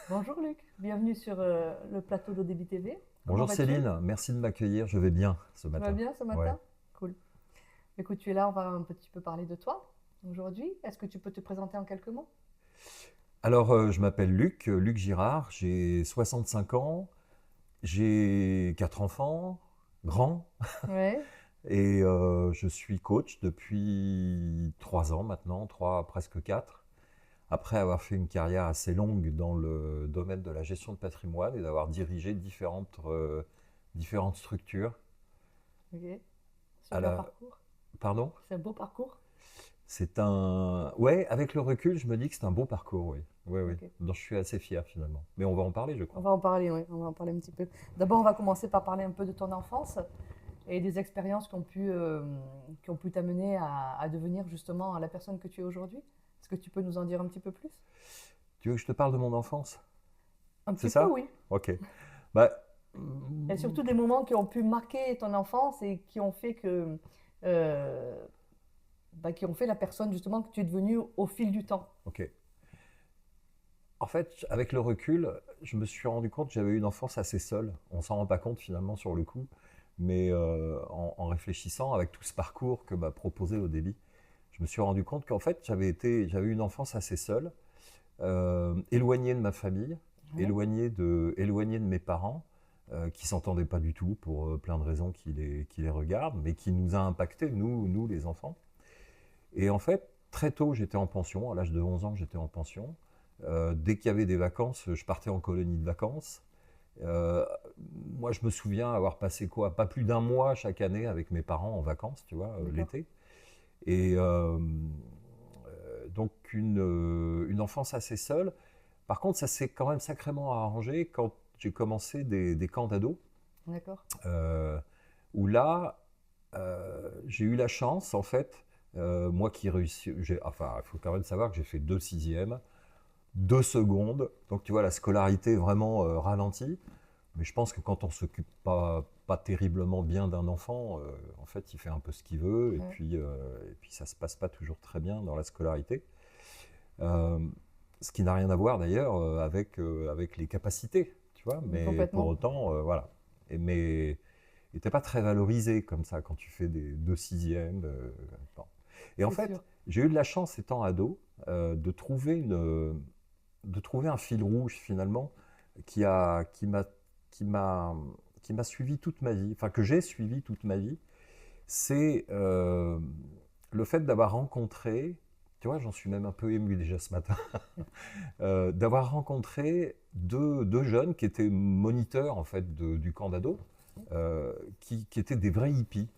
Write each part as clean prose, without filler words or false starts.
Bonjour Luc, bienvenue sur le plateau d'ODB TV. Comment Bonjour vas-tu? Céline, merci de m'accueillir, je vais bien ce Tu vas matin. bien ce Ouais. matin? Cool. Écoute, tu es là, on va un petit peu parler de toi aujourd'hui. Est-ce que tu peux te présenter en quelques mots? Alors, je m'appelle Luc, Luc Girard, j'ai 65 ans, j'ai 4 enfants, grands, Ouais, et je suis coach depuis 3 ans maintenant, 3 presque 4. Après avoir fait une carrière assez longue dans le domaine de la gestion de patrimoine et d'avoir dirigé différentes structures. ok, À super la... parcours. Pardon? C'est un beau parcours. C'est un... Ouais, avec le recul, je me dis que c'est un beau parcours, oui. Oui, oui. Ok, Dont je suis assez fier finalement. Mais on va en parler, je on crois. va en parler, oui, on va en parler un petit peu. D'abord, on va commencer par parler un peu de ton enfance et des expériences qui ont pu t'amener à devenir justement la personne que tu es aujourd'hui. Est-ce que tu peux nous en dire un petit peu plus? Tu veux que je te parle de mon enfance? Un C'est petit peu, ça? oui. Ok. Bah, Et surtout des moments qui ont pu marquer ton enfance et qui ont fait euh, qui ont fait la personne justement que tu es devenue au fil du temps. ok. En fait, avec le recul, je me suis rendu compte que j'avais eu une enfance assez seule. On s'en rend pas compte finalement sur le coup. Mais en réfléchissant avec tout ce parcours que m'a proposé l'ODEBI, je me suis rendu compte qu'en fait, j'avais eu une enfance assez seule, éloigné de ma famille, Ouais, éloigné de mes parents, qui s'entendaient pas du tout pour plein de raisons qui les regardent, mais qui nous a impactés, nous les enfants. Et en fait, très tôt, j'étais en pension. À l'âge de 11 ans, j'étais en pension. Dès qu'il y avait des vacances, je partais en colonie de vacances. Euh, Moi, je me souviens avoir passé quoi, pas plus d'un mois chaque année avec mes parents en vacances, tu vois, d'accord. l'été. Et donc une enfance assez seule. Par contre, ça s'est quand même sacrément arrangé quand j'ai commencé des camps d'ados, D'accord. euh, où là, j'ai eu la chance, en fait, moi qui réussis, enfin, il faut quand même savoir que j'ai fait 2 sixièmes, 2 secondes, donc tu vois, la scolarité est vraiment ralentie, mais je pense que quand on s'occupe pas terriblement bien d'un enfant, en fait, il fait un peu ce qu'il veut, Ouais, et puis ça se passe pas toujours très bien dans la scolarité. Euh, Ce qui n'a rien à voir d'ailleurs avec les capacités, tu vois, mais pour complètement. autant, voilà. Mais il n'était pas très valorisé comme ça quand tu fais des 2 sixièmes. Bon. Et en C'est fait, sûr. j'ai eu de la chance étant ado de trouver un fil rouge finalement qui a, qui m'a, qui m'a, qui m'a suivi toute ma vie, enfin que j'ai suivi toute ma vie. C'est le fait d'avoir rencontré, tu vois, j'en suis même un peu ému déjà ce matin, d'avoir rencontré deux jeunes qui étaient moniteurs en fait du camp d'ado, qui étaient des vrais hippies.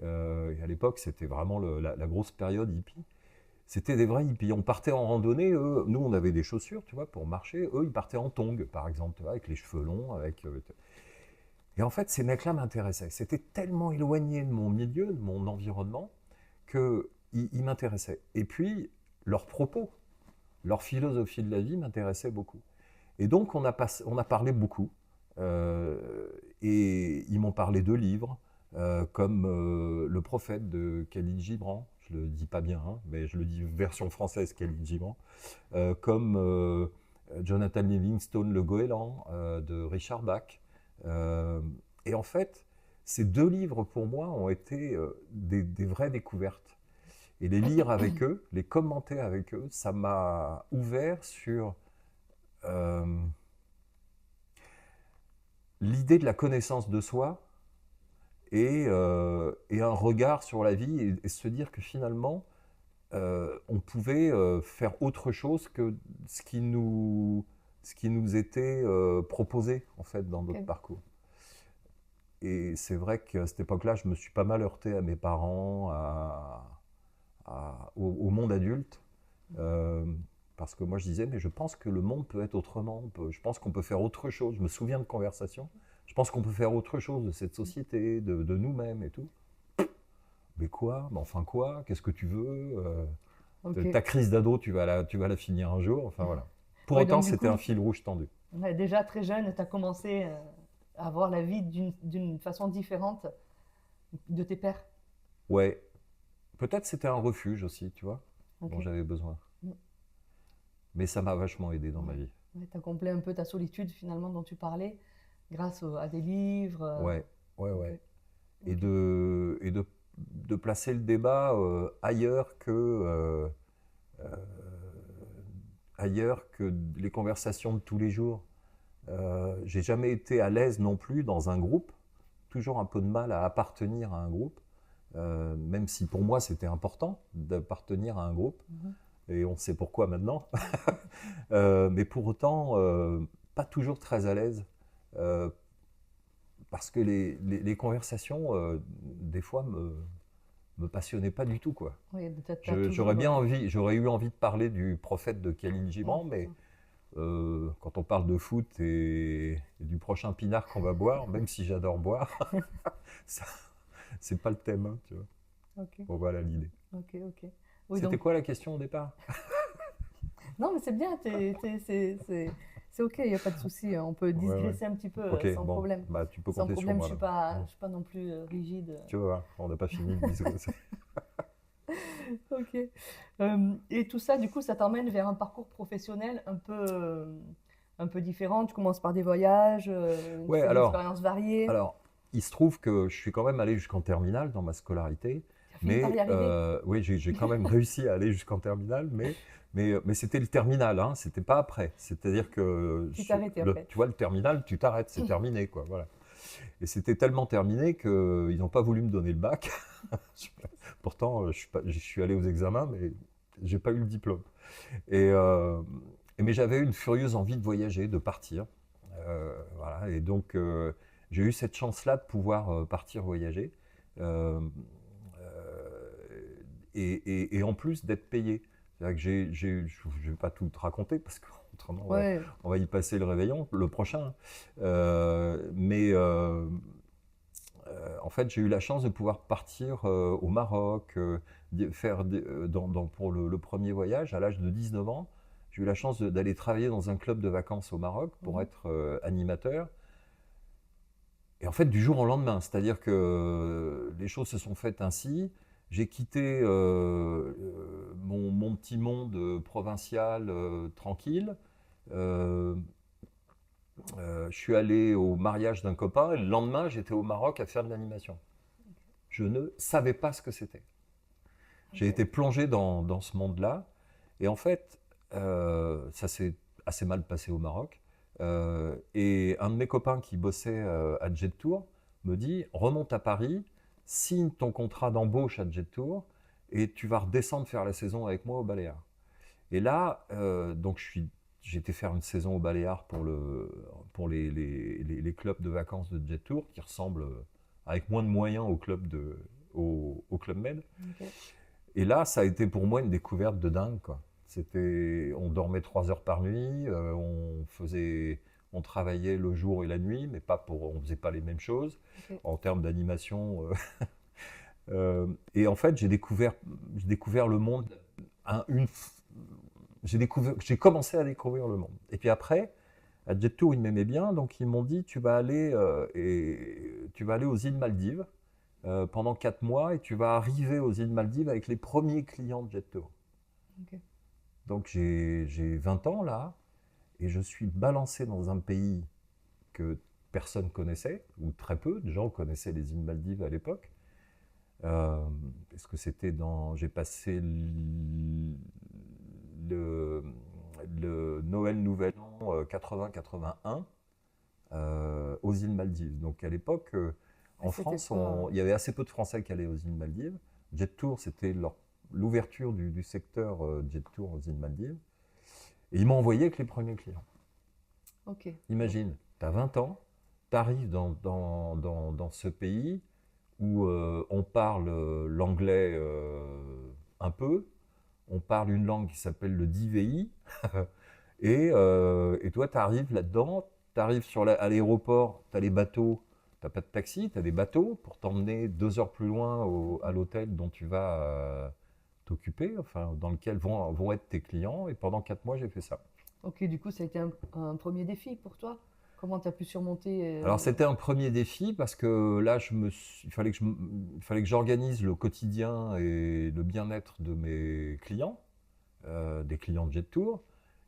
Et à l'époque, c'était vraiment la grosse période hippie. C'était des vrais hippies. On partait en randonnée, eux, nous on avait des chaussures, tu vois, pour marcher. Eux, ils partaient en tongs, par exemple, tu vois, avec les cheveux longs, et en fait, ces mecs-là m'intéressaient. C'était tellement éloigné de mon milieu, de mon environnement, qu'ils m'intéressaient. Et puis, leurs propos, leur philosophie de la vie m'intéressait beaucoup. Et donc, on a parlé beaucoup. Et ils m'ont parlé de livres, comme Le Prophète de Khalil Gibran. Je le dis pas bien, hein, mais je le dis version française Khalil Gibran. Comme Jonathan Livingstone, Le Goéland, de Richard Bach. Euh, et en fait, ces 2 livres, pour moi, ont été des vraies découvertes. Et les lire avec eux, les commenter avec eux, ça m'a ouvert sur euh, l'idée de la connaissance de soi et un regard sur la vie et se dire que finalement, on pouvait faire autre chose que ce qui nous, ce qui nous était proposé en fait dans notre Ok. parcours. Et c'est vrai qu'à cette époque-là, je me suis pas mal heurté à mes parents, au monde adulte. Euh, Parce que moi je disais, mais je pense que le monde peut être autrement, je pense qu'on peut faire autre chose. Je me souviens de conversations, je pense qu'on peut faire autre chose de cette société, de nous-mêmes et tout. Mais quoi? Mais enfin quoi? Qu'est-ce que tu veux? Ok. Ta crise d'ado, tu vas la finir un jour. Enfin voilà. Pour Ouais, autant, donc du c'était un coup, fil rouge tendu. ouais, déjà très jeune, tu as commencé à voir la vie d'une façon différente de tes pères. Ouais, peut-être c'était un refuge aussi, tu vois, Ok. dont j'avais besoin. Mm. Mais ça m'a vachement aidé dans ma Ouais. vie. Tu as comblé un peu ta solitude finalement dont tu parlais grâce à des livres. Ouais, ouais, Ok, ouais. Et ok. de placer le débat ailleurs euh, ailleurs que les conversations de tous les jours. J'ai jamais été à l'aise non plus dans un groupe, toujours un peu de mal à appartenir à un groupe, même si pour moi c'était important d'appartenir à un groupe, Mhm. et on sait pourquoi maintenant. Mais pour autant, pas toujours très à l'aise, euh, parce que les conversations, des fois, me passionnaient pas du tout, quoi. Oui, tu as toujours. J'aurais eu envie de parler du prophète de Khalil Ouais, Gibran, c'est mais ça. quand on parle de foot et du prochain pinard qu'on va boire, même si j'adore boire, ça, c'est pas le thème, hein, tu vois. Ok, Bon, voilà l'idée. ok, ok. Oui, C'était donc. quoi la question au départ? Non, mais c'est bien, c'est ok, il n'y a pas de souci. On peut Ouais, ouais. digresser un petit peu Ok, sans bon, problème. bah tu peux Sans compter sur problème, moi là. je suis pas non plus rigide. Tu vois, on n'a pas fini de discuter. Ok. Et tout ça, du coup, ça t'emmène vers un parcours professionnel un peu différent. Tu commences par des voyages, tu Ouais, fais des expériences variées. alors, il se trouve que je suis quand même allé jusqu'en terminale dans ma scolarité, Tu as fini par y mais arriver. oui, j'ai quand même réussi à aller jusqu'en terminale, mais c'était le terminal, hein, c'était pas après. C'est-à-dire que, Tu t'es arrêté après. tu vois, le terminal, tu t'arrêtes, c'est terminé, quoi, voilà. Et c'était tellement terminé qu'ils n'ont pas voulu me donner le bac. Pourtant, je suis allé aux examens, mais j'ai pas eu le diplôme. Et, mais j'avais une furieuse envie de voyager, de partir. Voilà. Et donc, j'ai eu cette chance-là de pouvoir partir voyager. Euh, et en plus d'être payé. C'est-à-dire que je ne vais pas tout te raconter parce qu'autrement Ouais, on va y passer le réveillon, le prochain. En fait, j'ai eu la chance de pouvoir partir au Maroc, pour le premier voyage à l'âge de 19 ans. J'ai eu la chance d'aller travailler dans un club de vacances au Maroc pour mhm, être animateur. Et en fait, du jour au lendemain, c'est-à-dire que les choses se sont faites ainsi. J'ai quitté mon petit monde provincial tranquille. Euh, je suis allé au mariage d'un copain et le lendemain, j'étais au Maroc à faire de l'animation. Je ne savais pas ce que c'était. J'ai ok. été plongé dans ce monde-là. Et en fait, ça s'est assez mal passé au Maroc. Et un de mes copains qui bossait à Jet Tour me dit remonte à Paris, signe ton contrat d'embauche à Jet Tour et tu vas redescendre faire la saison avec moi au Baléares. Et là, donc j'ai été faire une saison au Baléares pour les clubs de vacances de Jet Tour qui ressemblent avec moins de moyens au Club Med. Ok. Et là, ça a été pour moi une découverte de dingue, quoi. On dormait 3 heures par nuit, on travaillait le jour et la nuit, mais on faisait pas les mêmes choses Ok. en termes d'animation. Et en fait, j'ai découvert le monde. un- une, j'ai commencé à découvrir le monde. Et puis après, à Jet Tour, ils m'aimaient bien, donc ils m'ont dit tu vas aller aux îles Maldives pendant 4 mois et tu vas arriver aux îles Maldives avec les premiers clients de Jet Tour. Ok. Donc j'ai 20 ans là et je suis balancé dans un pays que personne connaissait, ou très peu de gens connaissaient les îles Maldives à l'époque. Parce que j'ai passé le, le Noël Nouvel An 80-81 aux îles Maldives. Donc à l'époque, Ouais, en c'était France, pas. il y avait assez peu de Français qui allaient aux îles Maldives. Jet Tour, c'était l'ouverture du secteur Jet Tour aux îles Maldives. Et ils m'ont envoyé avec les premiers clients. Ok. Donc, Imagine, tu as 20 ans, tu arrives dans ce pays où on parle l'anglais un peu, on parle une langue qui s'appelle le DVI, et toi, tu arrives là-dedans, tu arrives à l'aéroport, tu as les bateaux, tu n'as pas de taxi, tu as des bateaux pour t'emmener 2 heures plus loin à l'hôtel dont tu vas t'occuper, enfin, dans lequel vont être tes clients, et pendant 4 mois, j'ai fait ça. ok, du coup, ça a été un premier défi pour toi. Comment tu as pu surmonter Alors c'était un premier défi parce que là, il fallait que j'organise le quotidien et le bien-être de mes clients, des clients de Jet Tour.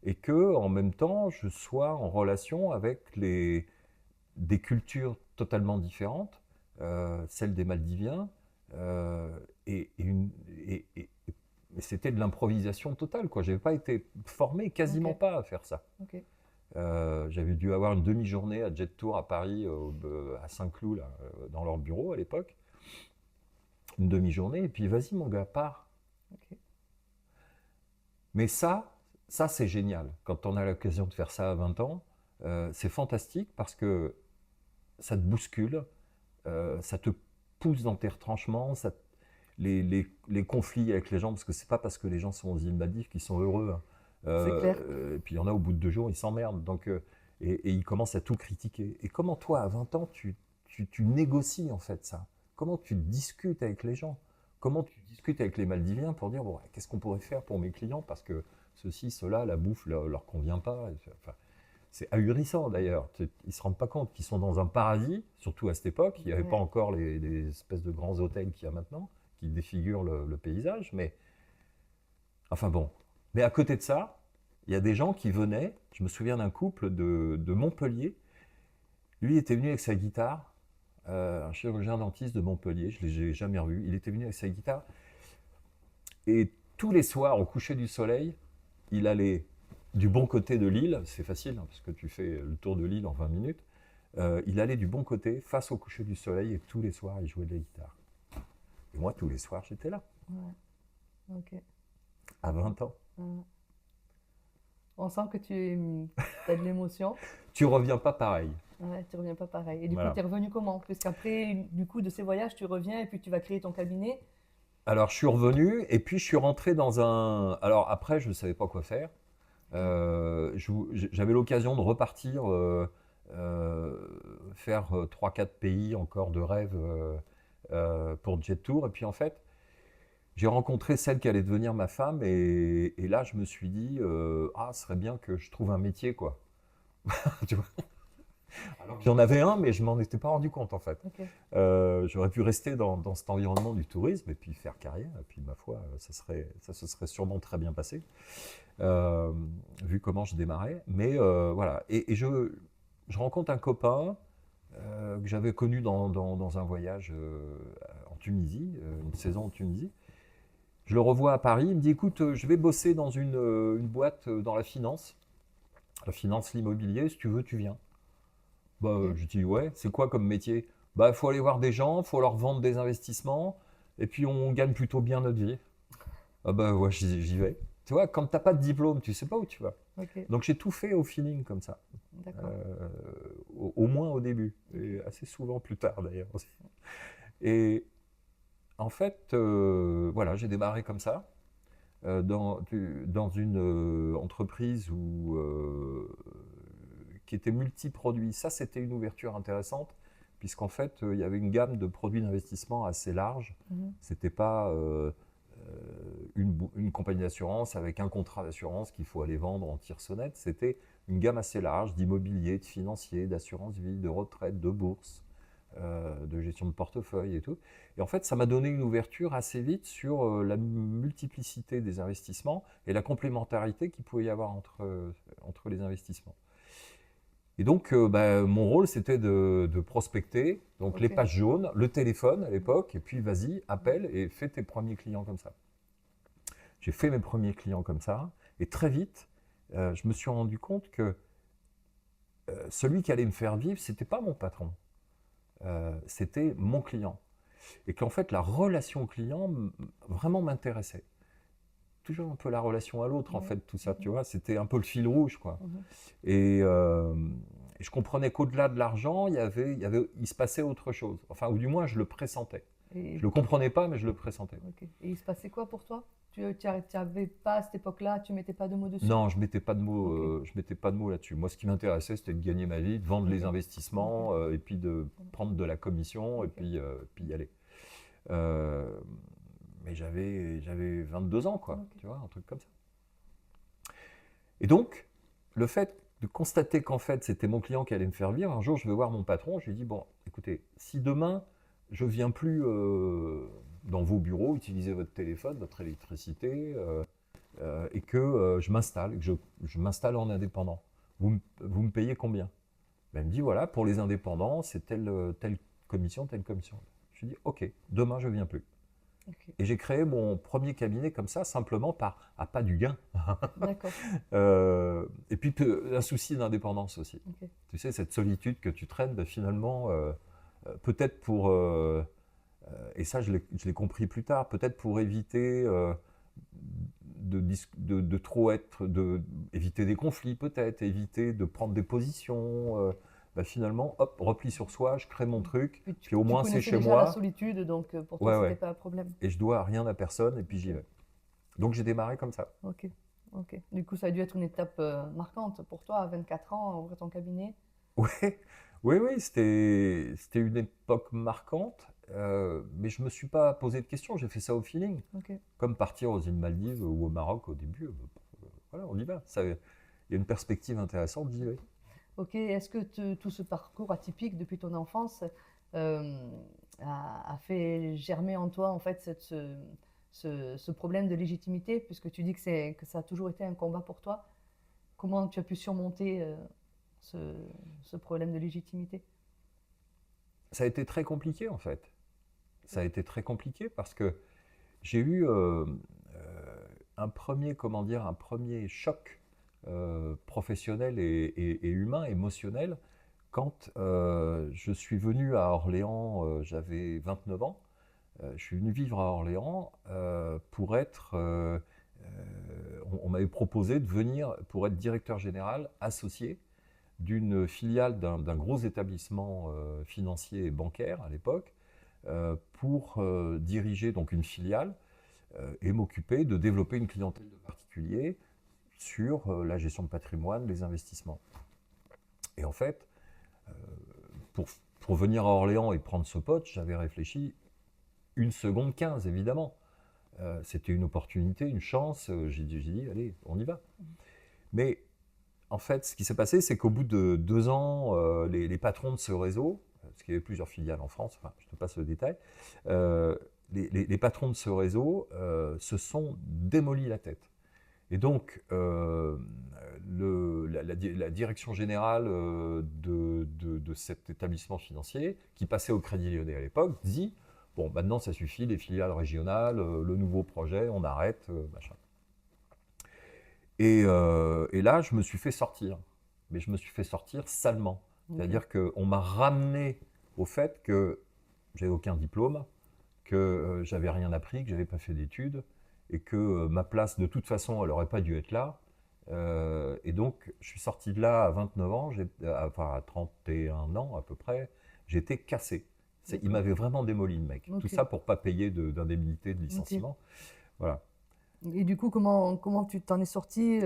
et que en même temps, je sois en relation avec des cultures totalement différentes, celle des Maldiviens, euh, et, et une- et- et- et c'était de l'improvisation totale, quoi. J'avais pas été formé, Ok, quasiment pas à faire ça. ok. J'avais dû avoir une demi-journée à Jet Tour à Paris, à Saint-Cloud, là, dans leur bureau à l'époque. Une demi-journée, et puis vas-y mon gars, pars. Ok. Mais ça c'est génial. Quand on a l'occasion de faire ça à 20 ans, c'est fantastique parce que ça te bouscule, ça te pousse dans tes retranchements, les conflits avec les gens, parce que c'est pas parce que les gens sont aux îles Maldives qu'ils sont heureux, hein. C'est clair. Et puis il y en a au bout de 2 jours, ils s'emmerdent. Donc, et ils commencent à tout critiquer. Et comment toi, à 20 ans, tu négocies en fait ça? Comment tu discutes avec les gens? Comment tu discutes avec les Maldiviens pour dire, bon, qu'est-ce qu'on pourrait faire pour mes clients? Parce que ceci, cela, la bouffe leur convient pas. Enfin, c'est ahurissant d'ailleurs. Ils ne se rendent pas compte qu'ils sont dans un paradis, surtout à cette époque. Il n'y avait pas Ouais. encore les espèces de grands hôtels qu'il y a maintenant, qui défigurent le paysage. Mais enfin bon. Mais à côté de ça, il y a des gens qui venaient. Je me souviens d'un couple de Montpellier. Lui était venu avec sa guitare, un chirurgien dentiste de Montpellier. Je ne l'ai jamais revu. Il était venu avec sa guitare. Et tous les soirs, au coucher du soleil, il allait du bon côté de l'île. C'est facile, hein, parce que tu fais le tour de l'île en 20 minutes. Il allait du bon côté, face au coucher du soleil, et tous les soirs, il jouait de la guitare. Et moi, tous les soirs, j'étais là, Ouais. Ok. à 20 ans. Ouais. On sent que tu as de l'émotion. Tu reviens pas pareil. Ouais, tu reviens pas pareil. Et du coup, tu Voilà. es revenu comment? Puisqu'après, du coup, de ces voyages, tu reviens et puis tu vas créer ton cabinet. Alors, je suis revenu, et puis je suis rentré dans un... Alors, après, je ne savais pas quoi faire. Ok. J'avais l'occasion de repartir, euh, faire 3-4 pays encore de rêve, pour Jet Tour. Et puis, en fait, j'ai rencontré celle qui allait devenir ma femme, et là, je me suis dit, ah, ce serait bien que je trouve un métier, quoi. Tu vois. Alors que j'en avais un, mais je m'en étais pas rendu compte, en fait. Ok. J'aurais pu rester dans cet environnement du tourisme et puis faire carrière. Et puis, ma foi, ça se serait sûrement très bien passé, euh, vu comment je démarrais. Mais voilà. Et je rencontre un copain, que j'avais connu dans un voyage, en Tunisie, une saison en Tunisie. Je le revois à Paris. Il me dit, écoute, je vais bosser dans une boîte, dans la finance, l'immobilier. Si tu veux, tu viens. Bah, Ok. je dis, ouais, c'est quoi comme métier? Bah, il faut aller voir des gens, il faut leur vendre des investissements, et puis on gagne plutôt bien notre vie. Ah bah ouais, j'y vais. Tu vois, quand t'as pas de diplôme, tu sais pas où tu vas. Ok. Donc j'ai tout fait au feeling comme ça. D'accord. Euh, au moins au début, Ok. et assez souvent plus tard d'ailleurs aussi. Et en fait, voilà, j'ai démarré comme ça, dans une entreprise qui était multi-produits. Ça, c'était une ouverture intéressante, puisqu'en fait, il y avait une gamme de produits d'investissement assez large. Mhm. C'était pas une compagnie d'assurance avec un contrat d'assurance qu'il faut aller vendre en tire-sonnette. C'était une gamme assez large d'immobilier, de financier, d'assurance vie, de retraite, de bourse, de gestion de portefeuille et tout. Et en fait, ça m'a donné une ouverture assez vite sur la multiplicité des investissements et la complémentarité qu'il pouvait y avoir entre les investissements. Et donc, bah, mon rôle, c'était de prospecter, donc les Ok. pages jaunes, le téléphone à Mhm. l'époque, et puis vas-y, appelle et fais tes premiers clients comme ça. J'ai fait mes premiers clients comme ça, et très vite, je me suis rendu compte que celui qui allait me faire vivre, c'était pas mon patron, c'était mon client. Et qu'en fait, la relation client vraiment m'intéressait. Toujours un peu la relation à l'autre, en Ouais. fait, tout ça, tu Mhm. vois, c'était un peu le fil rouge, quoi. Mhm. Et, et je comprenais qu'au-delà de l'argent, il se passait autre chose. Enfin, ou du moins, je le pressentais. Je Et, le comprenais pas, mais je le pressentais. ok. Et il se passait quoi pour toi? Tu n'avais pas à cette époque-là, tu mettais pas de mots dessus? Non, je mettais pas de mots, Ok. je mettais pas de mots là-dessus. Moi, ce qui m'intéressait, c'était de gagner ma vie, de vendre Ok. les Ok. investissements, et puis de prendre de la commission, et Ok. puis y aller. Euh, mais j'avais 22 ans, quoi, Ok. tu vois, un truc comme ça. Et donc, le fait de constater qu'en fait, c'était mon client qui allait me faire vivre, un jour, je vais voir mon patron, je lui dis, bon, écoutez, si demain, je viens plus dans vos bureaux, utiliser votre téléphone, votre électricité, et que je m'installe, que je m'installe en indépendant. Vous me payez combien? Ben, elle me dit, voilà, pour les indépendants, c'est telle commission, telle commission. Je lui dis, ok, demain, je ne viens plus. Ok. Et j'ai créé mon premier cabinet comme ça, simplement à pas du gain. D'accord. Et puis, un souci d'indépendance aussi. Ok. Tu sais, cette solitude que tu traînes, ben, finalement, peut-être pour... et ça, je l'ai compris plus tard, peut-être pour éviter de trop être, éviter des conflits peut-être, éviter de prendre des positions. Bah finalement, hop, repli sur soi, je crée mon truc, Puis puis au tu moins c'est connaissais chez déjà la moi. solitude, donc pour toi, Ouais, c'était ouais. pas un problème. Et je dois rien à personne, et puis j'y Ok. vais. Donc j'ai démarré comme ça. Ok. Ok. Du coup, ça a dû être une étape marquante pour toi, à 24 ans, ouvrir ton cabinet. Ouais, oui, oui, c'était une époque marquante, mais je me suis pas posé de questions, j'ai fait ça au feeling. Ok. Comme partir aux îles Maldives ou au Maroc au début, voilà, on y va. Ça, il y a une perspective intéressante, j'y vais. Ok. Est-ce que tout ce parcours atypique depuis ton enfance euh, a fait germer en toi en fait ce problème de légitimité, puisque tu dis que ça a toujours été un combat pour toi. Comment tu as pu surmonter ce, ce problème de légitimité? Ça a été très compliqué en fait. Ça a été très compliqué parce que j'ai eu un premier, comment dire, un premier choc professionnel et humain, émotionnel, quand je suis venu à Orléans, j'avais 29 ans, je suis venu vivre à Orléans pour être, on m'avait proposé de venir pour être directeur général associé d'une filiale d'un gros établissement financier et bancaire à l'époque, pour diriger donc une filiale et m'occuper de développer une clientèle de particuliers sur la gestion de patrimoine, les investissements. Et en fait, pour, pour venir à Orléans et prendre ce poste, j'avais réfléchi 1 seconde 15, évidemment. C'était une opportunité, une chance. J'ai dit, allez, on y va. Mais en fait, ce qui s'est passé, c'est qu'au bout de 2 ans, les patrons de ce réseau, parce qu'il y avait plusieurs filiales en France, enfin, je te passe le détail, les patrons de ce réseau se sont démolis la tête. Et donc, la direction générale de cet établissement financier, qui passait au Crédit Lyonnais à l'époque, dit, bon, maintenant ça suffit, les filiales régionales, le nouveau projet, on arrête, machin. Et là, je me suis fait sortir. Mais je me suis fait sortir salement. Ok. C'est-à-dire qu'on m'a ramené au fait que j'avais aucun diplôme, que j'avais rien appris, que j'avais pas fait d'études, et que ma place, de toute façon, elle n'aurait pas dû être là. Et donc, je suis sorti de là à 29 ans, enfin à 31 ans à peu près, j'étais cassé. Il D'accord. m'avait vraiment démoli, le mec. Ok. Tout ça pour pas payer d'indemnité de Ok. licenciement. Voilà. Et du coup, comment tu t'en es sorti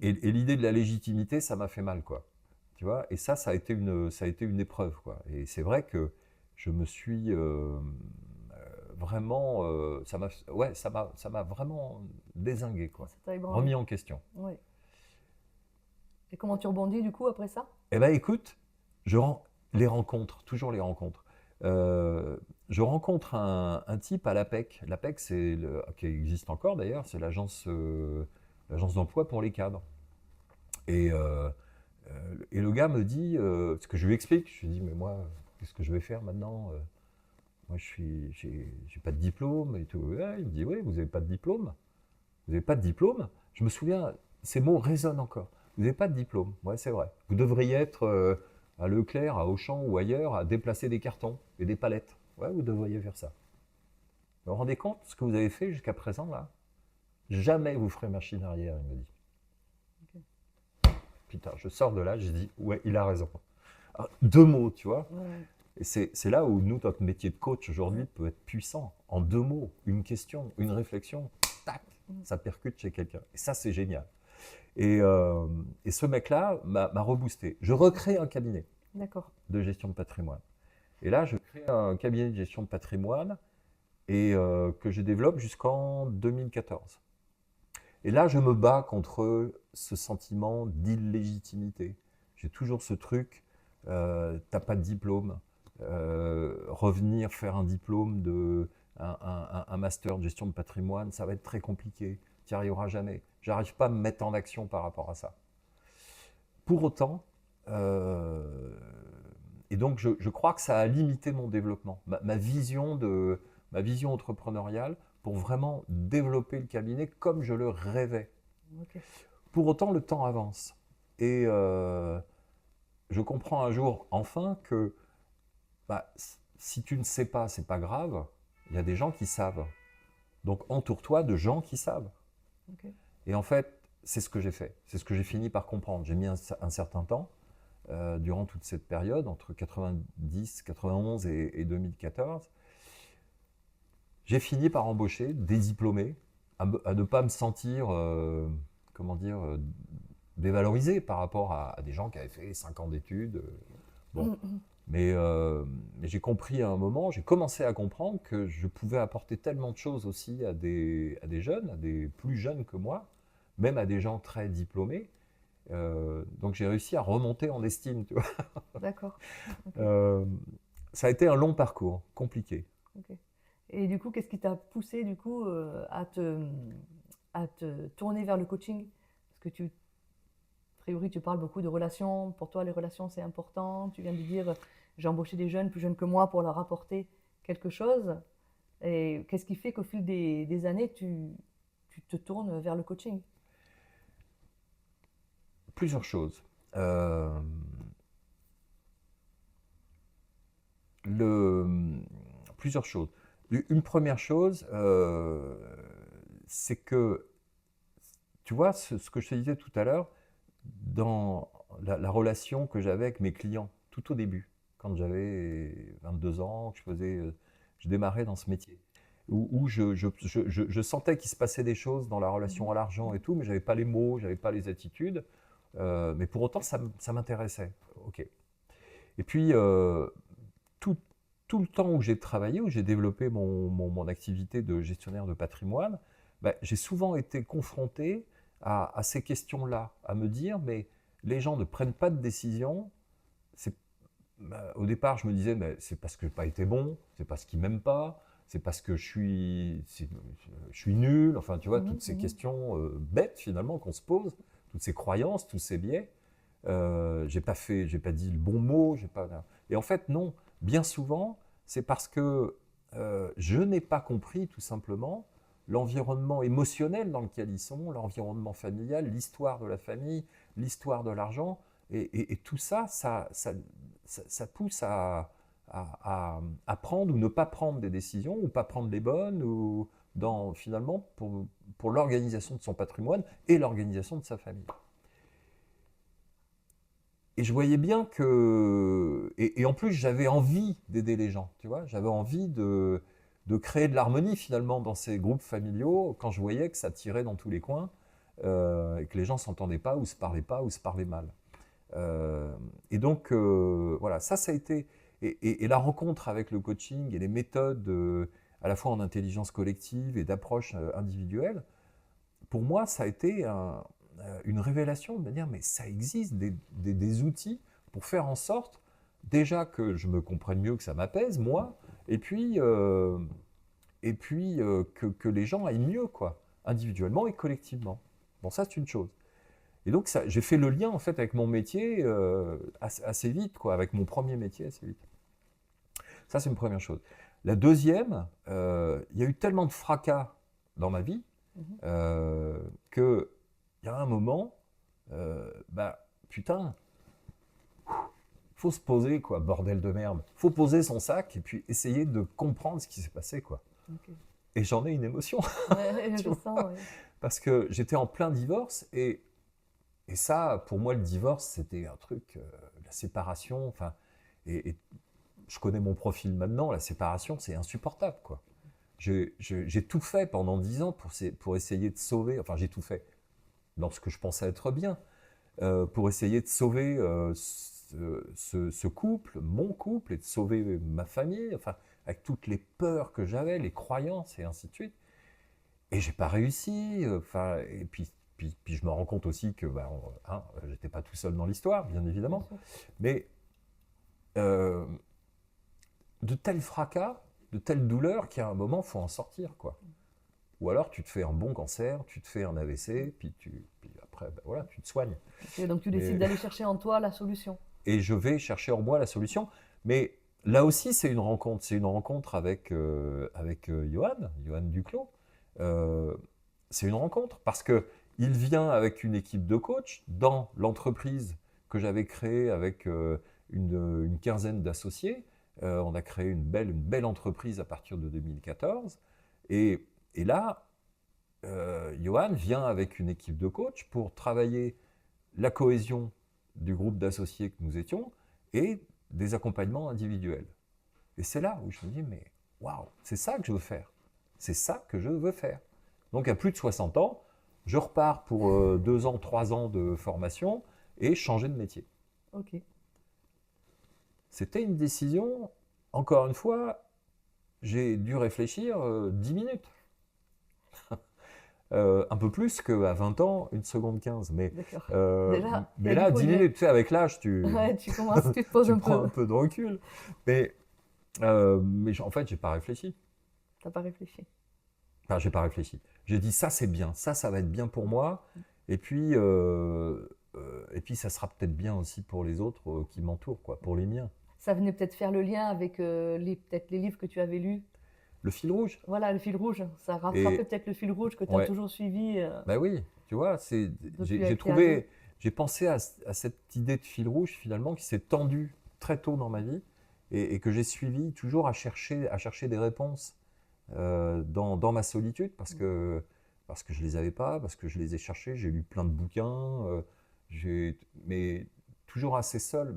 Et l'idée de la légitimité, ça m'a fait mal, quoi. Tu vois. Et ça a été une épreuve, quoi. Et c'est vrai que je me suis vraiment, ouais, ça m'a vraiment dézingué, quoi. Ça t'a ébranlé? Remis en question. Oui. Et comment tu rebondis du coup après ça? Eh ben, écoute, les rencontres, toujours les rencontres. Euh, je rencontre un type à l'APEC. L'APEC, qui existe encore d'ailleurs, c'est l'agence d'emploi pour les cadres. Et, euh, et le gars me dit, ce que je lui explique, je lui dis, mais moi, qu'est-ce que je vais faire maintenant? Moi, j'ai pas de diplôme et tout. Ouais, il me dit, oui, vous n'avez pas de diplôme? Vous n'avez pas de diplôme? Je me souviens, ces mots résonnent encore. Vous n'avez pas de diplôme? Ouais, c'est vrai. Vous devriez être à Leclerc, à Auchan ou ailleurs, à déplacer des cartons et des palettes. Ouais, vous devriez faire ça. Vous vous rendez compte ce que vous avez fait jusqu'à présent, là? Jamais vous ferez machine arrière, il me dit. Ok. Putain, je sors de là, j'ai dit, ouais, il a raison. Alors, 2 mots, tu vois. Ouais. Et c'est là où nous, notre métier de coach aujourd'hui peut être puissant. En 2 mots, une question, une réflexion, tac, ça percute chez quelqu'un. Et ça, c'est génial. Et ce mec-là m'a reboosté. Je recrée un cabinet D'accord. de gestion de patrimoine. Et là, je crée un cabinet de gestion de patrimoine et que je développe jusqu'en 2014. Et là, je me bats contre ce sentiment d'illégitimité. J'ai toujours ce truc, t'as pas de diplôme, revenir faire un diplôme un master de gestion de patrimoine, ça va être très compliqué. tu n'y arriveras jamais. J'arrive pas à me mettre en action par rapport à ça. Pour autant, et donc je crois que ça a limité mon développement, ma vision entrepreneuriale pour vraiment développer le cabinet comme je le rêvais. Ok. Pour autant, le temps avance. Et je comprends un jour, enfin, que bah, si tu ne sais pas, c'est pas grave. Il y a des gens qui savent. Donc entoure-toi de gens qui savent. Ok. Et en fait, c'est ce que j'ai fait. C'est ce que j'ai fini par comprendre. J'ai mis un certain temps durant toute cette période, entre 90, 91 et 2014. J'ai fini par embaucher des diplômés, à ne pas me sentir, comment dire, dévalorisé par rapport à des gens qui avaient fait 5 ans d'études. Bon. Mais j'ai compris à un moment, j'ai commencé à comprendre que je pouvais apporter tellement de choses aussi à des jeunes, à des plus jeunes que moi, même à des gens très diplômés. Donc j'ai réussi à remonter en estime, tu vois. D'accord. Ok. Ça a été un long parcours, compliqué. Ok. Et du coup, qu'est-ce qui t'a poussé du coup à te tourner vers le coaching? Parce que a priori, tu parles beaucoup de relations. Pour toi, les relations, c'est important. Tu viens de dire, j'ai embauché des jeunes plus jeunes que moi pour leur apporter quelque chose. Et qu'est-ce qui fait qu'au fil des années, tu te tournes vers le coaching? Plusieurs choses. Euh, le, Plusieurs choses. Une première chose, c'est que, tu vois, ce que je te disais tout à l'heure, dans la relation que j'avais avec mes clients, tout au début, quand j'avais 22 ans, que je démarrais dans ce métier, où je sentais qu'il se passait des choses dans la relation Mhm. à l'argent et tout, mais j'avais pas les mots, j'avais pas les attitudes, mais pour autant, ça m'intéressait. Ok. Et puis, tout, tout le temps où j'ai travaillé, où j'ai développé mon activité de gestionnaire de patrimoine, bah, j'ai souvent été confronté à ces questions-là, à me dire, mais les gens ne prennent pas de décision. Au départ, je me disais, mais c'est parce que je n'ai pas été bon, c'est parce qu'ils ne m'aiment pas, c'est parce que je suis nul, enfin, tu vois, Mhm, toutes ces mhm. questions bêtes finalement qu'on se pose, toutes ces croyances, tous ces biais. J'ai pas dit le bon mot, j'ai pas. Et en fait, non. Bien souvent, c'est parce que je n'ai pas compris tout simplement l'environnement émotionnel dans lequel ils sont, l'environnement familial, l'histoire de la famille, l'histoire de l'argent, et tout ça, ça pousse à prendre ou ne pas prendre des décisions, ou pas prendre les bonnes, ou finalement pour l'organisation de son patrimoine et l'organisation de sa famille. Et je voyais bien que. Et en plus, j'avais envie d'aider les gens, tu vois. J'avais envie de créer de l'harmonie finalement dans ces groupes familiaux quand je voyais que ça tirait dans tous les coins et que les gens s'entendaient pas, ou se parlaient pas, ou se parlaient mal. Et donc, voilà, ça a été. Et la rencontre avec le coaching et les méthodes à la fois en intelligence collective et d'approche individuelle, pour moi, ça a été une révélation de me dire, mais ça existe des outils pour faire en sorte, déjà que je me comprenne mieux, que ça m'apaise, moi, et puis que les gens aillent mieux, quoi, individuellement et collectivement. Bon, ça, c'est une chose. Et donc, j'ai fait le lien, en fait, avec mon métier assez vite, quoi, avec mon premier métier assez vite. Ça, c'est une première chose. La deuxième, il y a eu tellement de fracas dans ma vie Mhm. que il y a un moment, bah putain, faut se poser quoi, bordel de merde. Faut poser son sac et puis essayer de comprendre ce qui s'est passé quoi. Ok. Et j'en ai une émotion, Ouais, tu je vois, sens, oui. parce que j'étais en plein divorce et ça, pour moi, le divorce, c'était un truc, la séparation, enfin, et je connais mon profil maintenant, la séparation, c'est insupportable quoi. J'ai tout fait pendant 10 ans pour essayer de sauver, enfin j'ai tout fait dans ce que je pensais être bien, pour essayer de sauver ce couple, mon couple, et de sauver ma famille, enfin, avec toutes les peurs que j'avais, les croyances et ainsi de suite. Et j'ai pas réussi. Enfin, et puis je me rends compte aussi que bah, j'étais pas tout seul dans l'histoire, bien Bien évidemment. sûr. Mais euh, de tels fracas, de telles douleurs, qu'à un moment, faut en sortir, quoi. Ou alors tu te fais un bon cancer, tu te fais un AVC, puis après, ben voilà, tu te soignes. Et donc tu décides Mais- d'aller chercher en toi la solution. Et je vais chercher en moi la solution. Mais là aussi, c'est une rencontre. C'est une rencontre avec Johan Duclos. Euh, c'est une rencontre parce que il vient avec une équipe de coachs dans l'entreprise que j'avais créée avec une quinzaine d'associés. On a créé une belle entreprise à partir de 2014. Et là, Johan vient avec une équipe de coachs pour travailler la cohésion du groupe d'associés que nous étions et des accompagnements individuels. Et c'est là où je me dis, mais waouh, c'est ça que je veux faire. C'est ça que je veux faire. Donc à plus de 60 ans, je repars pour 2 ans, 3 ans de formation et changer de métier. Ok. C'était une décision, encore une fois, j'ai dû réfléchir 10 minutes. Un peu plus qu'à 20 ans, 1 seconde 15. D'accord. Euh, Déjà, il y mais a du là, 10 progrès. minutes, tu sais, avec l'âge, Ouais, tu commences, tu te poses tu un prends peu. un peu de recul. Mais en fait, j'ai pas réfléchi. T'as pas réfléchi. Enfin, j'ai pas réfléchi. J'ai dit, ça, c'est bien. Ça va être bien pour moi. Et puis ça sera peut-être bien aussi pour les autres qui m'entourent, quoi, pour les miens. Ça venait peut-être faire le lien avec peut-être les livres que tu avais lus. Le fil rouge. Voilà, le fil rouge. Ça rattrapait Et peut-être le fil rouge que tu as ouais, toujours suivi bah oui, tu vois, depuis la j'ai création. trouvé, j'ai pensé à cette idée de fil rouge finalement qui s'est tendue très tôt dans ma vie et que j'ai suivi toujours à chercher des réponses dans ma solitude parce que je les avais pas, parce que je les ai cherchées. J'ai lu plein de bouquins, mais toujours assez seul,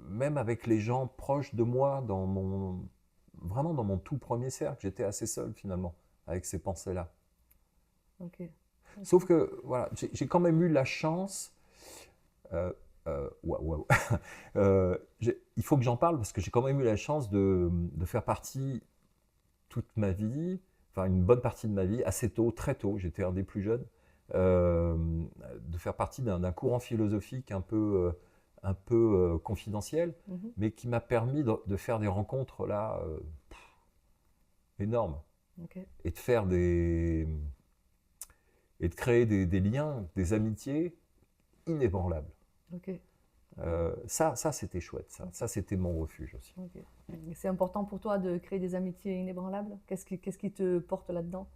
même avec les gens proches de moi, vraiment dans mon tout premier cercle, j'étais assez seul finalement avec ces pensées-là. Ok. Sauf que voilà, j'ai quand même eu la chance. euh, waouh. Il faut que j'en parle parce que j'ai quand même eu la chance de faire partie toute ma vie, enfin une bonne partie de ma vie, assez tôt, très tôt, j'étais un des plus jeunes, euh, de faire partie d'un courant philosophique un peu confidentiel, Mhm. mais qui m'a permis de faire des rencontres là énormes Ok. et de faire et de créer des liens, des amitiés inébranlables. Ok. Ça c'était chouette, ça c'était mon refuge aussi. Ok. Et c'est important pour toi de créer des amitiés inébranlables. Qu'est-ce qui te porte là-dedans?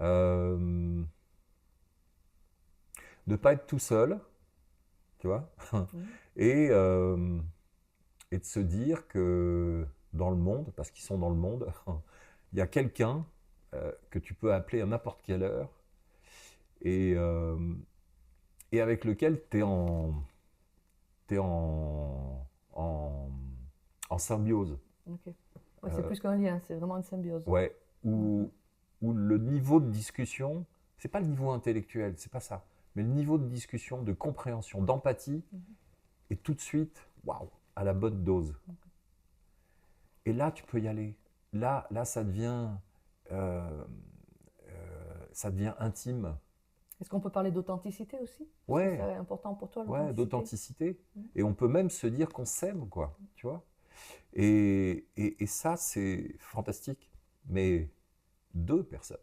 Euh, de pas être tout seul, tu vois, Mhm. et, euh, et de se dire que dans le monde, parce qu'ils sont dans le monde, il y a quelqu'un que tu peux appeler à n'importe quelle heure et, euh, et avec lequel tu es t'es en, en symbiose. Ok. Ouais, c'est Euh, plus qu'un lien, c'est vraiment une symbiose. ouais, Mhm. où le niveau de discussion, c'est pas le niveau intellectuel, c'est pas ça, mais le niveau de discussion, de compréhension, d'empathie Mhm. est tout de suite, waouh, à la bonne dose. Et là, tu peux y aller. Là, euh, ça devient intime. Est-ce qu'on peut parler d'authenticité aussi? Est-ce que c'est Ouais, important pour toi, ouais, l'authenticité? d'authenticité. Mhm. Et on peut même se dire qu'on s'aime, quoi, tu vois. Et ça, c'est fantastique. Mais 2 personnes.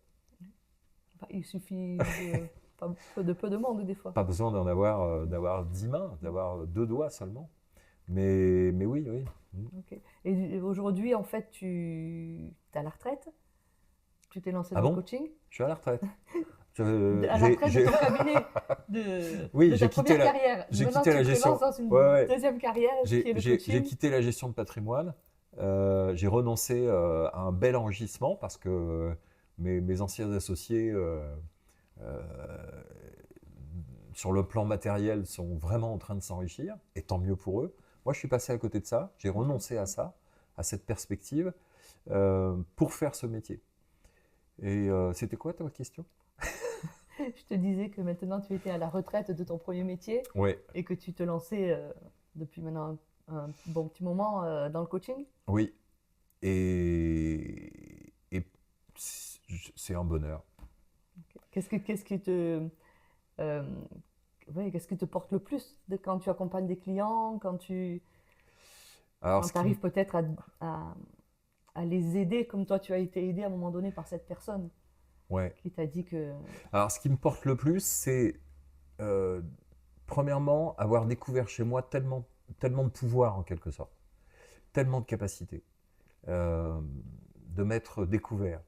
Enfin, il suffit de peu de monde des fois. Pas besoin d'avoir 10 mains, d'avoir 2 doigts seulement. Mais oui, oui. Mm. Ok. Et aujourd'hui, en fait, tu es à la retraite, tu t'es lancé Ah dans le bon? coaching. Je suis à la retraite. À la retraite de ton cabinet, Oui, de ta première carrière. j'ai Maintenant, quitté tu la te relances gestion. dans Ouais, une ouais. deuxième carrière qui est le J'ai coaching. quitté la gestion de patrimoine. J'ai renoncé à un bel enrichissement parce que mes anciens associés, euh, sur le plan matériel, sont vraiment en train de s'enrichir, et tant mieux pour eux. Moi, je suis passé à côté de ça. J'ai renoncé à ça, à cette perspective, pour faire ce métier. Et c'était quoi ta question? Je te disais que maintenant, tu étais à la retraite de ton premier métier Ouais, et que tu te lançais depuis maintenant un bon petit moment dans le coaching. oui. Et c'est un bonheur. Qu'est-ce qui te, euh, ouais, qu'est-ce qui te porte le plus quand tu accompagnes des clients, Alors, quand tu arrives peut-être à à les aider comme toi tu as été aidé à un moment donné par cette personne Ouais. qui t'a dit que… Alors, ce qui me porte le plus, c'est euh, premièrement avoir découvert chez moi tellement de pouvoir en quelque sorte, tellement de capacité, euh, de m'être découvert.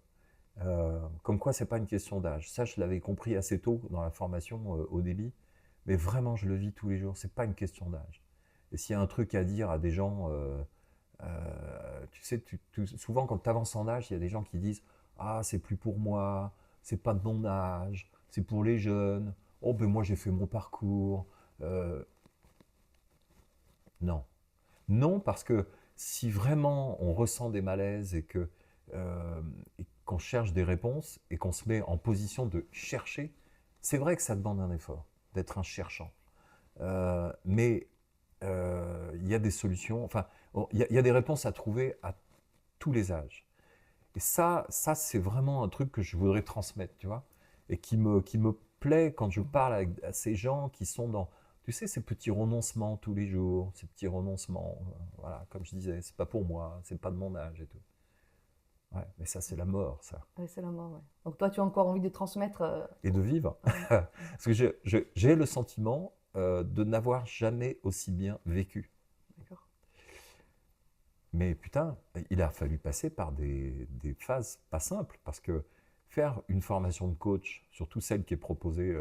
Comme quoi, c'est pas une question d'âge. Ça, je l'avais compris assez tôt dans la formation au débit, mais vraiment, je le vis tous les jours. C'est pas une question d'âge. Et s'il y a un truc à dire à des gens, tu sais, souvent quand tu avances en âge, il y a des gens qui disent ah, c'est plus pour moi, c'est pas de mon âge, c'est pour les jeunes. Oh, ben moi j'ai fait mon parcours. Euh, non, non, parce que si vraiment on ressent des malaises et qu'on cherche des réponses et qu'on se met en position de chercher, c'est vrai que ça demande un effort d'être un cherchant. Mais il y a des solutions, enfin, il y a des réponses à trouver à tous les âges. Et ça c'est vraiment un truc que je voudrais transmettre, tu vois, et qui me plaît quand je parle à ces gens qui sont dans, tu sais, ces petits renoncements tous les jours, ces petits renoncements, voilà, comme je disais, c'est pas pour moi, c'est pas de mon âge et tout. Ouais, mais ça, c'est la mort, ça. Ouais, c'est la mort, ouais. Donc toi tu as encore envie de transmettre… Et de vivre. ouais. Parce que j'ai le sentiment de n'avoir jamais aussi bien vécu. D'accord. Mais putain, il a fallu passer par des phases pas simples, parce que faire une formation de coach, surtout celle qui est proposée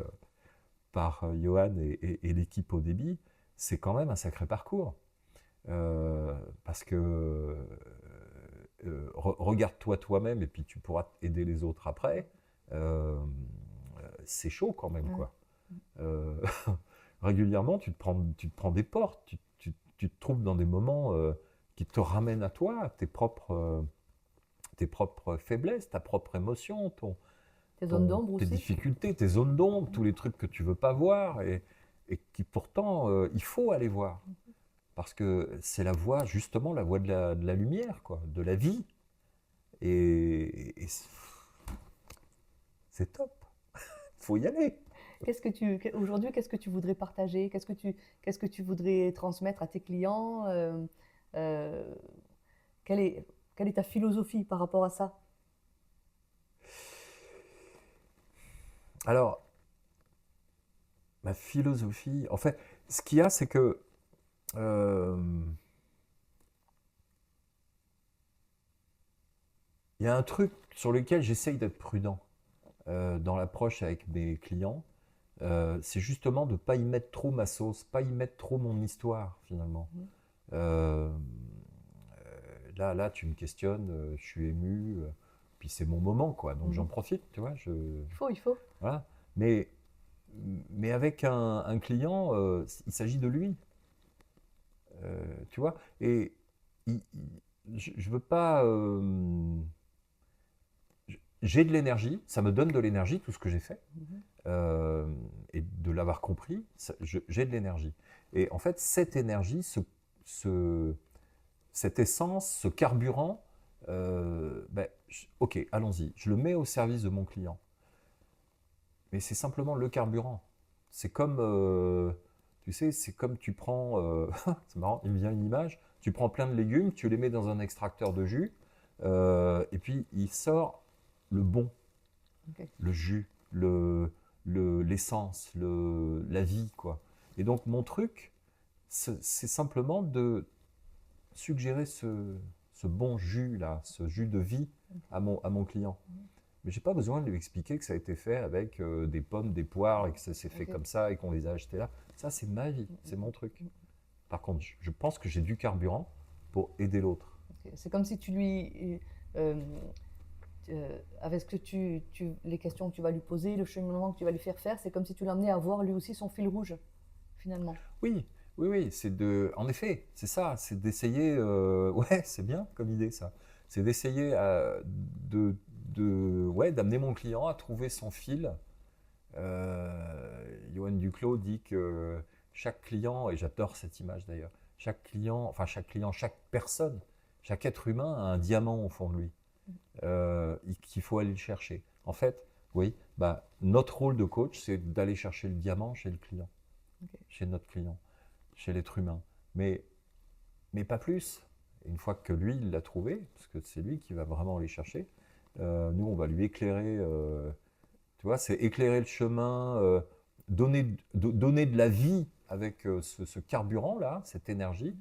par Johan et l'équipe au débit, c'est quand même un sacré parcours. Parce que regarde-toi toi-même et puis tu pourras aider les autres après. Euh, c'est chaud quand même, Ouais. quoi. Euh, régulièrement, tu te prends des portes, tu te trouves dans des moments qui te ramènent à toi, tes propres faiblesses, ta propre émotion, Tes zones d'ombre tes aussi. difficultés, tes zones d'ombre, tous les trucs que tu veux pas voir et qui pourtant il faut aller voir. Parce que c'est la voie, justement, la voie de la lumière, quoi, de la vie. Et c'est top. Il faut y aller. Aujourd'hui, qu'est-ce que tu voudrais partager? Qu'est-ce que tu voudrais transmettre à tes clients? Euh, quelle est, quelle est ta philosophie par rapport à ça? Alors, ma philosophie, en fait, ce qu'il y a, c'est que euh, il y a un truc sur lequel j'essaye d'être prudent dans l'approche avec mes clients. C'est justement de ne pas y mettre trop ma sauce, pas y mettre trop mon histoire, finalement. Mhm. Euh, là, tu me questionnes, je suis ému, puis c'est mon moment, quoi. Donc j'en Mhm. profite, tu vois. Il faut. Voilà. Mais, mais avec un client, il s'agit de lui, tu vois. Et je veux pas. J'ai de l'énergie, ça me donne de l'énergie, tout ce que j'ai fait. Mhm. Et de l'avoir compris, j'ai de l'énergie. Et en fait, cette énergie, ce- cette essence, ce carburant, ben, ok, allons-y, je le mets au service de mon client. Mais c'est simplement le carburant. C'est comme, tu sais, c'est comme tu prends, c'est marrant, il me vient une image, tu prends plein de légumes, tu les mets dans un extracteur de jus, et puis il sort le bon, Ok. le jus, l'essence, la vie, quoi. Et donc mon truc, c'est simplement de suggérer ce bon jus là, ce jus de vie à mon client. Mais j'ai pas besoin de lui expliquer que ça a été fait avec des pommes, des poires et que ça s'est fait Ok. comme ça et qu'on les a achetés là. Ça, c'est ma vie, c'est mon truc. Par contre, je pense que j'ai du carburant pour aider l'autre. Ok. C'est comme si tu lui, avec ce que les questions que tu vas lui poser, le cheminement que tu vas lui faire faire, c'est comme si tu l'amenais à voir lui aussi son fil rouge, finalement. Oui, oui, oui, en effet, c'est ça, c'est d'essayer, ouais, c'est bien comme idée ça. C'est d'essayer ouais, d'amener mon client à trouver son fil. Johan Duclos dit que chaque client, et j'adore cette image d'ailleurs, chaque personne, chaque être humain a un diamant au fond de lui qu'il faut aller le chercher. En fait, oui, bah, notre rôle de coach, c'est d'aller chercher le diamant chez le client, Ok. chez notre client, chez l'être humain. Mais pas plus. Une fois que lui, il l'a trouvé, parce que c'est lui qui va vraiment les chercher, nous, on va lui éclairer, tu vois, c'est éclairer le chemin, donner de la vie avec ce carburant-là, cette énergie,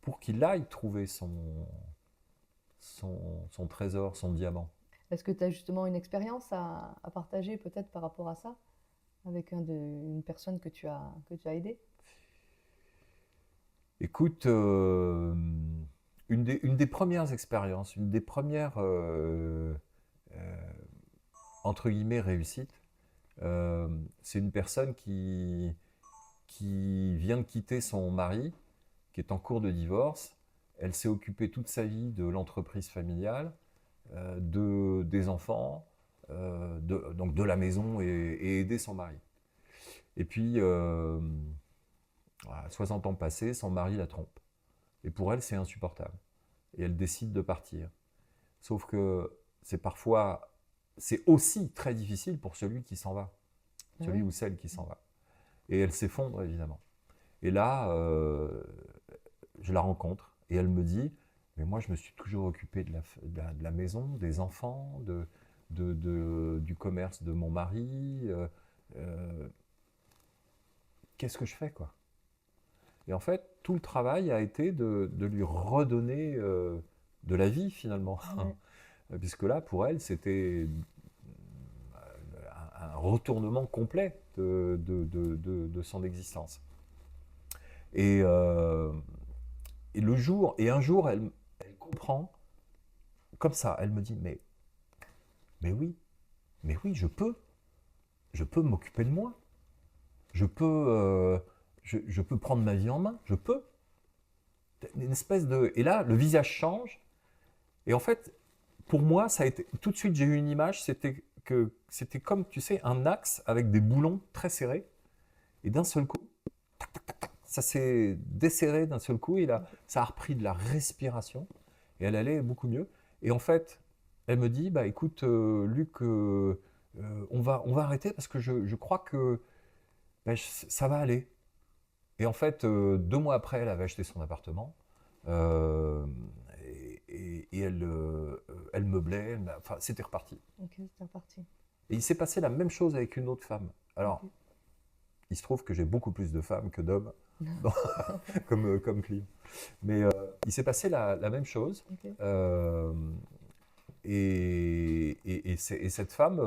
pour qu'il aille trouver son trésor, son diamant. Est-ce que tu as justement une expérience à partager peut-être par rapport à ça avec une personne que tu as aidée? Écoute, une des premières expériences, une des premières, entre guillemets, réussites, c'est une personne qui vient de quitter son mari, qui est en cours de divorce. Elle s'est occupée toute sa vie de l'entreprise familiale, des enfants, donc de la maison et aider son mari. Et puis, 60 ans passés, son mari la trompe. Et pour elle, c'est insupportable. Et elle décide de partir. Sauf que c'est aussi très difficile pour celui qui s'en va, celui Oui. ou celle qui s'en va. Et elle s'effondre, évidemment. Et là, je la rencontre et elle me dit, mais moi, je me suis toujours occupé de la maison, des enfants, du commerce de mon mari. Qu'est-ce que je fais, quoi? Et en fait, tout le travail a été de lui redonner de la vie, finalement. Ouais. Puisque là, pour elle, c'était un retournement complet de son existence. Et, euh, et un jour, elle comprend, comme ça, elle me dit, mais oui, mais oui, je peux m'occuper de moi, je peux, je peux prendre ma vie en main, je peux. Une espèce de, et là, le visage change, et en fait, pour moi, ça a été, tout de suite, j'ai eu une image, c'était comme, tu sais, un axe avec des boulons très serrés, et d'un seul coup, ça s'est desserré d'un seul coup, et là, ça a repris de la respiration, et elle allait beaucoup mieux. Et en fait, elle me dit, bah écoute, Luc, on va arrêter parce que je crois que bah, ça va aller. Et en fait, 2 mois après, elle avait acheté son appartement. euh, et elle meublait, enfin, c'était reparti. Ok, c'est reparti. Et il s'est passé la même chose avec une autre femme. Alors, Ok. il se trouve que j'ai beaucoup plus de femmes que d'hommes comme clients. Mais il s'est passé la même chose. Ok. Euh, et cette femme,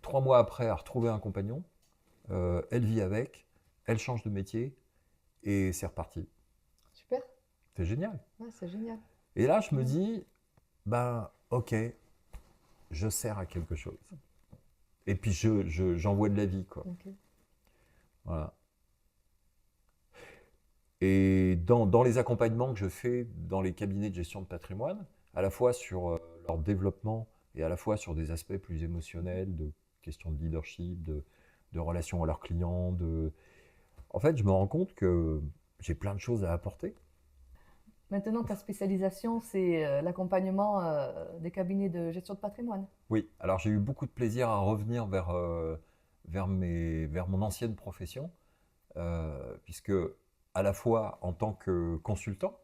3 mois après, a retrouvé un compagnon. Elle vit avec, elle change de métier et c'est reparti. Super. C'est génial. Ouais, c'est génial. Et là, je me Ouais. dis, ben, ok, je sers à quelque chose. Et puis, j'envoie de la vie, quoi. Ok. Voilà. Et dans les accompagnements que je fais dans les cabinets de gestion de patrimoine, à la fois sur leur développement et à la fois sur des aspects plus émotionnels, de questions de leadership, de relations à leurs clients, en fait, je me rends compte que j'ai plein de choses à apporter. Maintenant, ta spécialisation, c'est l'accompagnement des cabinets de gestion de patrimoine. Oui, alors j'ai eu beaucoup de plaisir à revenir vers mon ancienne profession, puisque à la fois en tant que consultant,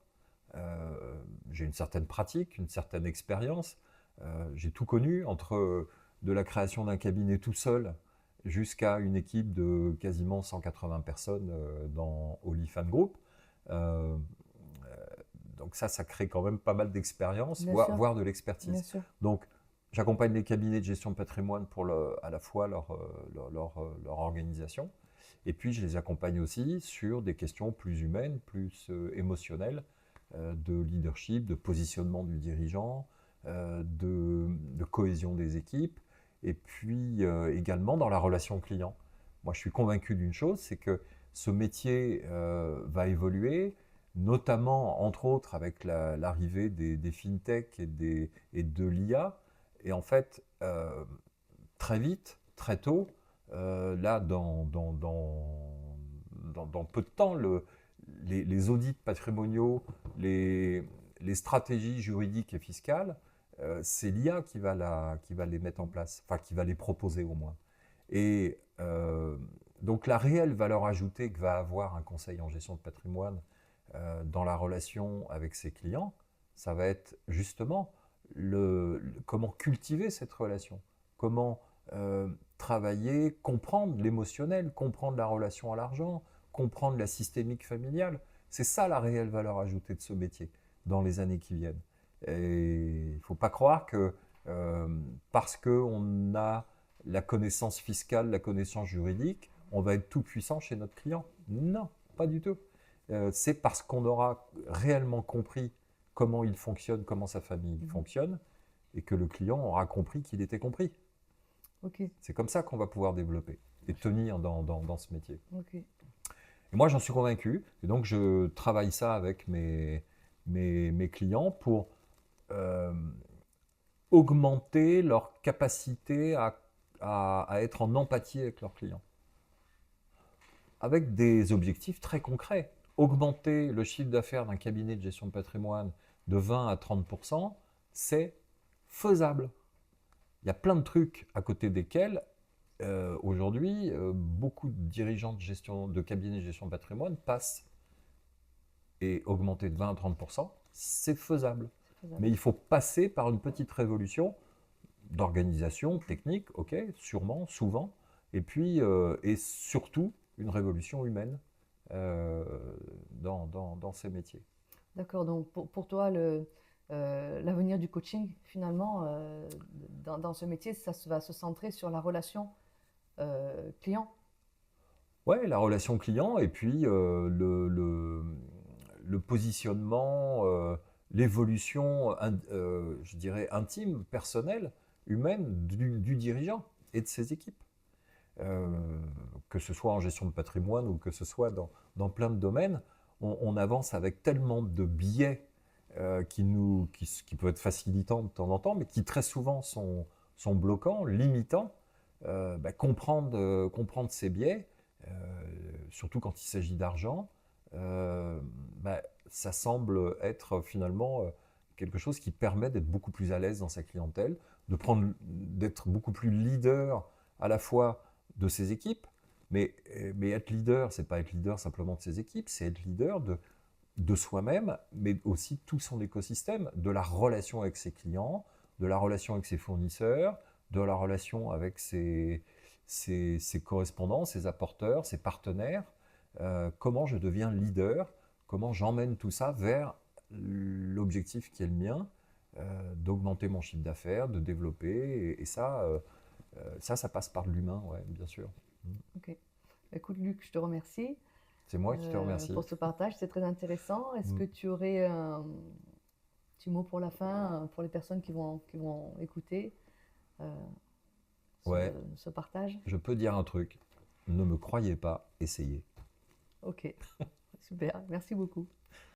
j'ai une certaine pratique, une certaine expérience, j'ai tout connu, entre de la création d'un cabinet tout seul jusqu'à une équipe de quasiment 180 personnes dans Olifan Group. Euh, donc ça crée quand même pas mal d'expérience, Bien sûr, voire de bien l'expertise. sûr. Donc, j'accompagne les cabinets de gestion de patrimoine pour à la fois leur organisation, et puis je les accompagne aussi sur des questions plus humaines, plus émotionnelles, de leadership, de positionnement du dirigeant, de cohésion des équipes, et puis également dans la relation client. Moi, je suis convaincu d'une chose, c'est que ce métier va évoluer, notamment, entre autres, avec l'arrivée des fintech et de l'IA. Et en fait, très vite, très tôt, là, dans peu de temps, les audits patrimoniaux, les stratégies juridiques et fiscales, c'est l'IA qui va les mettre en place, enfin qui va les proposer au moins. Et donc la réelle valeur ajoutée que va avoir un conseil en gestion de patrimoine dans la relation avec ses clients, ça va être justement comment cultiver cette relation, comment travailler, comprendre l'émotionnel, comprendre la relation à l'argent, comprendre la systémique familiale. C'est ça la réelle valeur ajoutée de ce métier dans les années qui viennent. Et il ne faut pas croire que parce qu'on a la connaissance fiscale, la connaissance juridique, on va être tout puissant chez notre client. Non, pas du tout. C'est parce qu'on aura réellement compris comment il fonctionne, comment sa famille fonctionne, et que le client aura compris qu'il était compris. Ok. C'est comme ça qu'on va pouvoir développer et tenir dans ce métier. Ok. Et moi, j'en suis convaincu. Et donc, je travaille ça avec mes clients pour augmenter leur capacité à être en empathie avec leurs clients. Avec des objectifs très concrets. Augmenter le chiffre d'affaires d'un cabinet de gestion de patrimoine de 20 à 30%, c'est faisable. Il y a plein de trucs à côté desquels, aujourd'hui, beaucoup de dirigeants de cabinets de gestion de patrimoine passent. Et augmenter de 20 à 30%, c'est faisable. Mais il faut passer par une petite révolution d'organisation technique, ok, sûrement, souvent, et puis, et surtout, une révolution humaine dans ces métiers. D'accord, donc pour toi, l'avenir du coaching, finalement, dans ce métier, va se centrer sur la relation client. Ouais, la relation client, et puis le positionnement, l'évolution, je dirais, intime, personnelle, humaine du dirigeant et de ses équipes. Que ce soit en gestion de patrimoine ou que ce soit dans plein de domaines, on avance avec tellement de biais qui peuvent être facilitants de temps en temps, mais qui très souvent sont bloquants, limitants. Comprendre ces biais, surtout quand il s'agit d'argent, ça semble être finalement quelque chose qui permet d'être beaucoup plus à l'aise dans sa clientèle, d'être beaucoup plus leader à la fois de ses équipes, mais être leader, c'est pas être leader simplement de ses équipes, c'est être leader de soi-même, mais aussi tout son écosystème, de la relation avec ses clients, de la relation avec ses fournisseurs, de la relation avec ses correspondants, ses apporteurs, ses partenaires. Comment je deviens leader, comment j'emmène tout ça vers l'objectif qui est le mien, d'augmenter mon chiffre d'affaires, de développer, et ça passe par l'humain, ouais, bien sûr. Ok. Écoute, Luc, je te remercie C'est moi qui te remercie. pour ce partage, c'est très intéressant. Est-ce que tu aurais un petit mot pour la fin, pour les personnes qui vont écouter Ouais, ce partage? je peux dire un truc. Ne me croyez pas, essayez. Ok, super, merci beaucoup.